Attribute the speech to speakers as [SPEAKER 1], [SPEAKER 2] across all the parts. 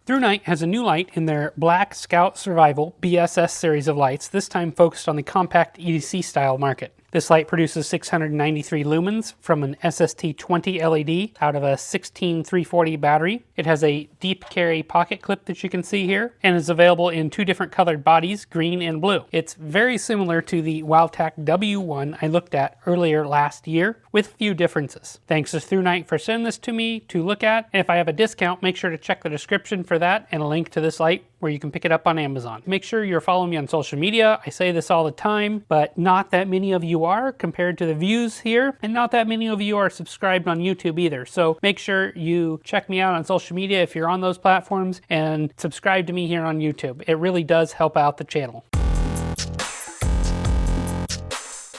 [SPEAKER 1] ThruNite has a new light in their Black Scout Survival BSS series of lights, this time focused on the compact EDC style market. This light produces 693 lumens from an SST20 LED out of a 16340 battery. It has a deep carry pocket clip that you can see here and is available in two different colored bodies, green and blue. It's very similar to the WowTac W1 I looked at earlier last year with a few differences. Thanks to ThruNite for sending this to me to look at, and if I have a discount, make sure to check the description for that and a link to this light where you can pick it up on Amazon. Make sure you're following me on social media. I say this all the time, but not that many of you are compared to the views here, and not that many of you are subscribed on YouTube either. So make sure you check me out on social media if you're on those platforms and subscribe to me here on YouTube. It really does help out the channel.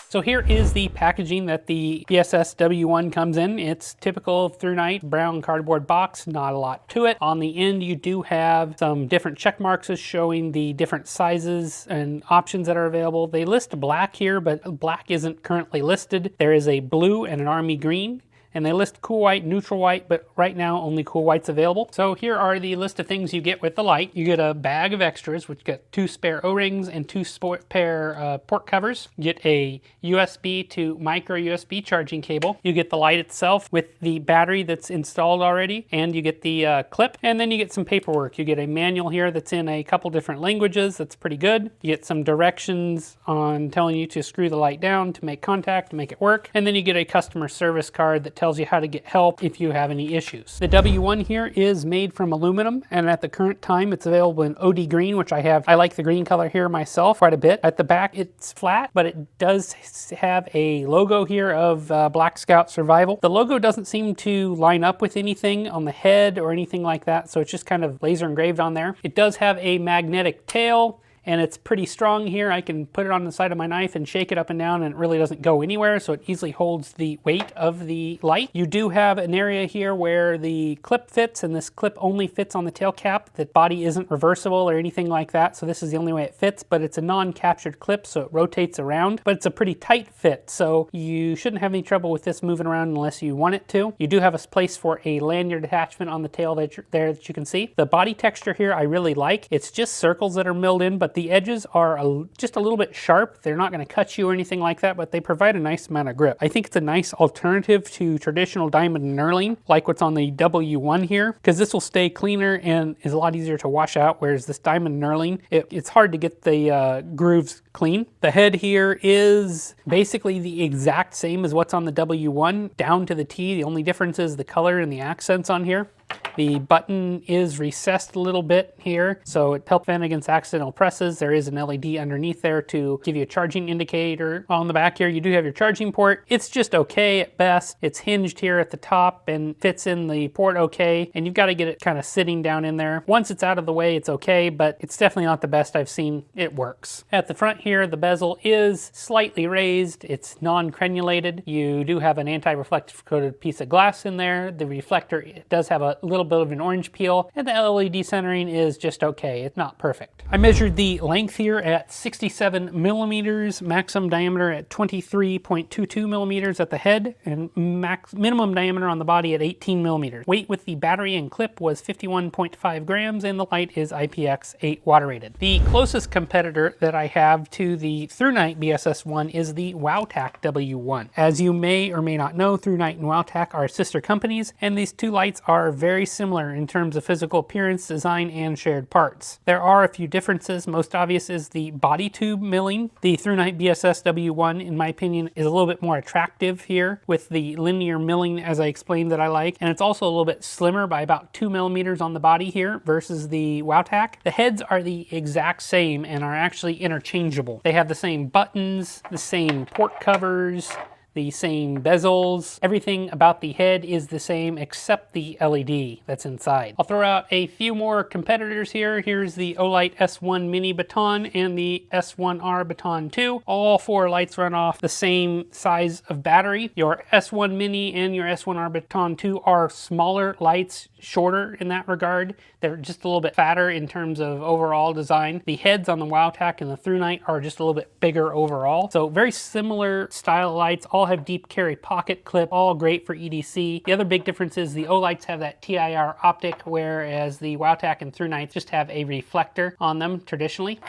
[SPEAKER 1] So here is the packaging that the BSS W1 comes in. It's typical ThruNite brown cardboard box, not a lot to it. On the end you do have some different check marks showing the different sizes and options that are available. They list black here, but black isn't currently listed. There is a blue and an army green. And they list cool white, neutral white, but right now only cool white's available. So here are the list of things you get with the light. You get a bag of extras, which get 2 spare O-rings and 2 pair port covers. You get a USB to micro USB charging cable. You get the light itself with the battery that's installed already, and you get the clip. And then you get some paperwork. You get a manual here that's in a couple different languages. That's pretty good. You get some directions on telling you to screw the light down to make contact, to make it work. And then you get a customer service card that tells you how to get help if you have any issues. The W1 here is made from aluminum, and at the current time it's available in OD green, which I have. I like the green color here myself quite a bit. At the back it's flat, but it does have a logo here of Black Scout Survival. The logo doesn't seem to line up with anything on the head or anything like that, so it's just kind of laser engraved on there. It does have a magnetic tail, and it's pretty strong here. I can put it on the side of my knife and shake it up and down, and it really doesn't go anywhere, so it easily holds the weight of the light. You do have an area here where the clip fits, and this clip only fits on the tail cap. The body isn't reversible or anything like that, so this is the only way it fits, but it's a non-captured clip, so it rotates around, but it's a pretty tight fit, so you shouldn't have any trouble with this moving around unless you want it to. You do have a place for a lanyard attachment on the tail that you can see. The body texture here I really like. It's just circles that are milled in, but the edges are just a little bit sharp. They're not going to cut you or anything like that, but they provide a nice amount of grip. I think it's a nice alternative to traditional diamond knurling, like what's on the W1 here, because this will stay cleaner and is a lot easier to wash out, whereas this diamond knurling, it's hard to get the grooves clean. The head here is basically the exact same as what's on the W1, down to the T. The only difference is the color and the accents on here. The button is recessed a little bit here, so it helps prevent against accidental presses. There is an LED underneath there to give you a charging indicator. On the back here, you do have your charging port. It's just okay at best. It's hinged here at the top and fits in the port okay, and you've got to get it kind of sitting down in there. Once it's out of the way, it's okay, but it's definitely not the best I've seen. It works. At the front here, the bezel is slightly raised. It's non-crenulated. You do have an anti-reflective coated piece of glass in there. The reflector does have a little bit of an orange peel, and the LED centering is just okay. It's not perfect. I measured the length here at 67 millimeters, maximum diameter at 23.22 millimeters at the head, and minimum diameter on the body at 18 millimeters. Weight with the battery and clip was 51.5 grams, and the light is IPX8 water rated. The closest competitor that I have to the ThruNite BSS1 is the WowTac W1. As you may or may not know, ThruNite and WowTac are sister companies, and these two lights are very similar in terms of physical appearance, design, and shared parts. There are a few differences. Most obvious is the body tube milling. The ThruNite BSS W1, in my opinion, is a little bit more attractive here with the linear milling, as I explained, that I like, and it's also a little bit slimmer by about 2 millimeters on the body here versus the WowTac. The heads are the exact same and are actually interchangeable. They have the same buttons, the same port covers, the same bezels. Everything about the head is the same except the LED that's inside. I'll throw out a few more competitors here. Here's the Olight S1 Mini Baton and the S1R Baton 2. All four lights run off the same size of battery. Your S1 Mini and your S1R Baton 2 are smaller lights, shorter in that regard. They're just a little bit fatter in terms of overall design. The heads on the WowTac and the ThruNite are just a little bit bigger overall. So very similar style lights, all have deep carry pocket clip, all great for EDC. The other big difference is the O-lights have that TIR optic, whereas the WowTac and ThruNite just have a reflector on them traditionally.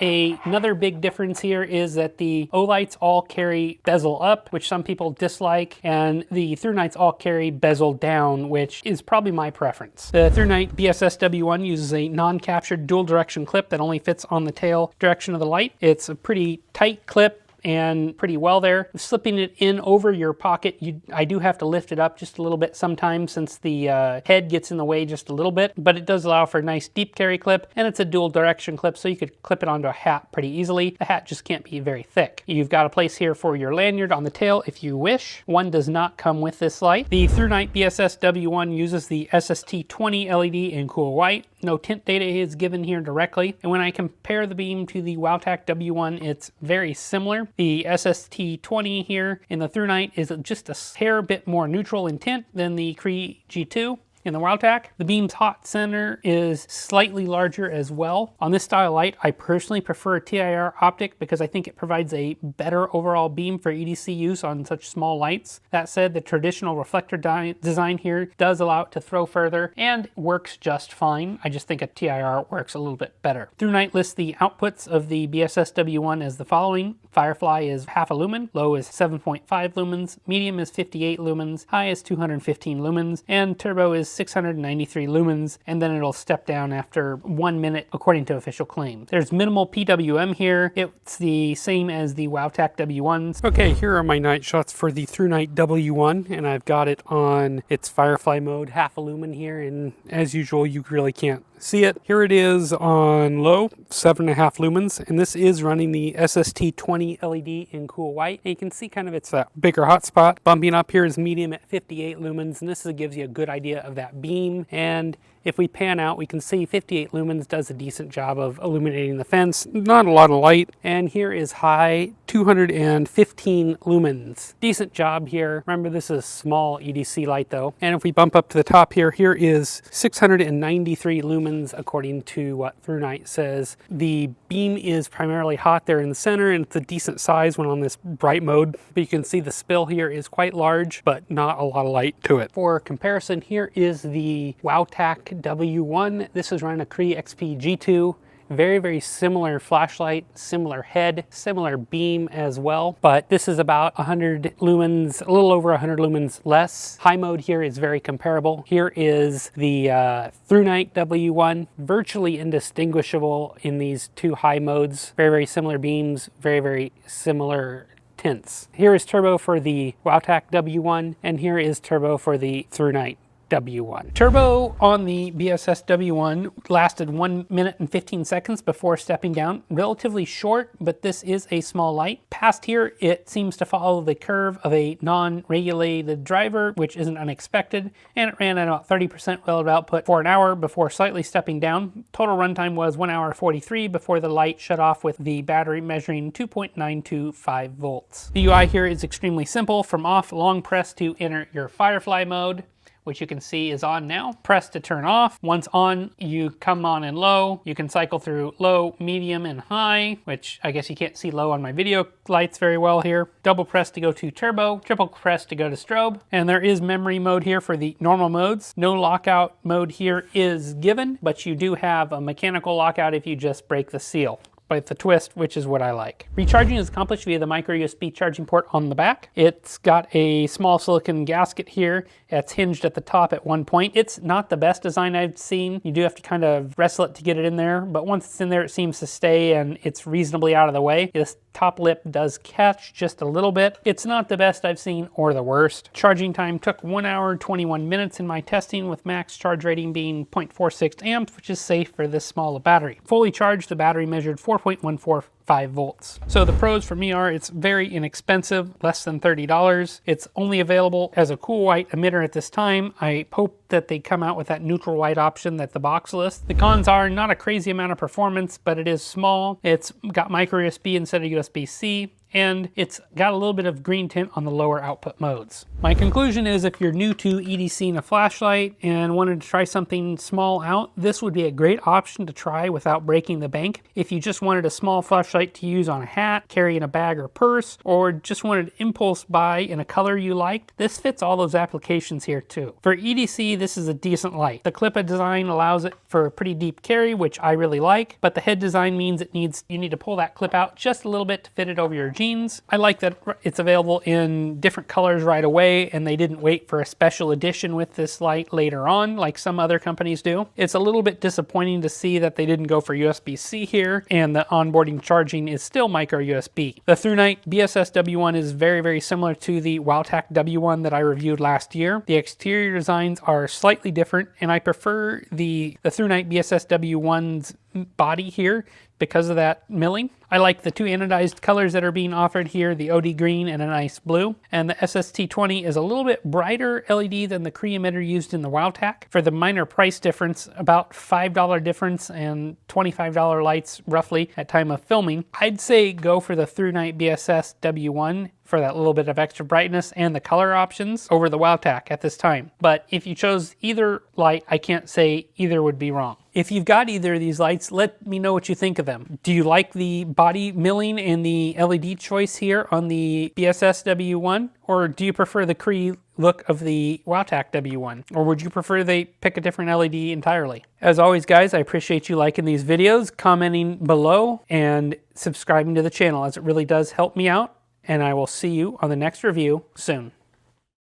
[SPEAKER 1] Another big difference here is that the O-lights all carry bezel up, which some people dislike, and the ThruNites all carry bezel down, which is probably my preference. The ThruNite BSS W1 uses a non-captured dual direction clip that only fits on the tail direction of the light. It's a pretty tight clip and pretty well there. Slipping it in over your pocket, I do have to lift it up just a little bit sometimes since the head gets in the way just a little bit, but it does allow for a nice deep carry clip, and it's a dual direction clip, so you could clip it onto a hat pretty easily. The hat just can't be very thick. You've got a place here for your lanyard on the tail if you wish. One does not come with this light. The ThruNite BSS W1 uses the SST20 LED in cool white. No tint data is given here directly, and when I compare the beam to the WowTac W1, it's very similar. The SST20 here in the ThruNite is just a hair bit more neutral in tint than the Cree G2. In the WowTac, the beam's hot center is slightly larger as well. On this style light, I personally prefer a TIR optic because I think it provides a better overall beam for EDC use on such small lights. That said, the traditional reflector design here does allow it to throw further and works just fine. I just think a TIR works a little bit better. ThruNite lists the outputs of the BSS W1 as the following. Firefly is half a lumen, low is 7.5 lumens, medium is 58 lumens, high is 215 lumens, and turbo is 693 lumens, and then it'll step down after 1 minute according to official claims. There's minimal PWM here. It's the same as the WowTac W1s. Okay, here are my night shots for the ThruNite W1, and I've got it on its Firefly mode, half a lumen here, and as usual, you really can't see it. Here it is on low, 7.5 lumens, and this is running the SST20 LED in cool white. And you can see kind of it's a bigger hotspot. Bumping up here is medium at 58 lumens, and this gives you a good idea of that beam. And if we pan out, we can see 58 lumens does a decent job of illuminating the fence. Not a lot of light. And here is high, 215 lumens. Decent job here. Remember, this is a small EDC light though. And if we bump up to the top here, here is 693 lumens according to what ThruNite says. The beam is primarily hot there in the center, and it's a decent size when on this bright mode. But you can see the spill here is quite large, but not a lot of light to it. For comparison, here is the WowTac W1. This is running a Cree XP G2. Very, very similar flashlight, similar head, similar beam as well, but this is about 100 lumens, a little over 100 lumens less. High mode here is very comparable. Here is the ThruNite W1, virtually indistinguishable in these two high modes. Very, very similar beams, very, very similar tints. Here is turbo for the WowTac W1, and here is turbo for the ThruNite W1. Turbo on the BSS W1 lasted 1 minute and 15 seconds before stepping down. Relatively short, but this is a small light. Past here, it seems to follow the curve of a non-regulated driver, which isn't unexpected, and it ran at about 30% relative output for an hour before slightly stepping down. Total runtime was 1 hour 43 before the light shut off with the battery measuring 2.925 volts. The UI here is extremely simple. From off, long press to enter your Firefly mode, which you can see is on now. Press to turn off. Once on, you come on in low. You can cycle through low, medium, and high, which I guess you can't see low on my video lights very well here. Double press to go to turbo, triple press to go to strobe, and there is memory mode here for the normal modes. No lockout mode here is given, but you do have a mechanical lockout if you just break the seal. But the twist, which is what I like. Recharging is accomplished via the micro USB charging port on the back. It's got a small silicon gasket here. It's hinged at the top at one point. It's not the best design I've seen. You do have to kind of wrestle it to get it in there, but once it's in there, it seems to stay and it's reasonably out of the way. This top lip does catch just a little bit. It's not the best I've seen or the worst. Charging time took 1 hour 21 minutes in my testing, with max charge rating being 0.46 amps, which is safe for this small a battery. Fully charged, the battery measured 4.145 volts. So the pros for me are it's very inexpensive, less than $30. It's only available as a cool white emitter at this time. I hope that they come out with that neutral white option that the box lists. The cons are not a crazy amount of performance, but it is small. It's got micro USB instead of USB-C. and it's got a little bit of green tint on the lower output modes. My conclusion is if you're new to EDC and a flashlight and wanted to try something small out, this would be a great option to try without breaking the bank. If you just wanted a small flashlight to use on a hat, carry in a bag or purse, or just wanted impulse buy in a color you liked, this fits all those applications here too. For EDC, this is a decent light. The clip design allows it for a pretty deep carry, which I really like, but the head design means you need to pull that clip out just a little bit to fit it over your jeans. I like that it's available in different colors right away, and they didn't wait for a special edition with this light later on like some other companies do. It's a little bit disappointing to see that they didn't go for USB-C here, and the onboarding charging is still micro USB. The ThruNite BSS W1 is very, very similar to the Wowtac W1 that I reviewed last year. The exterior designs are slightly different, and I prefer the ThruNite BSS W1's body here because of that milling. I like the two anodized colors that are being offered here, the OD green and a nice blue. And the SST20 is a little bit brighter LED than the Cree emitter used in the Wowtac. For the minor price difference, about $5 difference and $25 lights roughly at time of filming, I'd say go for the ThruNite BSS W1 for that little bit of extra brightness and the color options over the Wowtac at this time. But if you chose either light, I can't say either would be wrong. If you've got either of these lights, let me know what you think of them. Do you like the body milling and the LED choice here on the BSS W1? Or do you prefer the Cree look of the Wowtac W1? Or would you prefer they pick a different LED entirely? As always, guys, I appreciate you liking these videos, commenting below, and subscribing to the channel, as it really does help me out. And I will see you on the next review soon.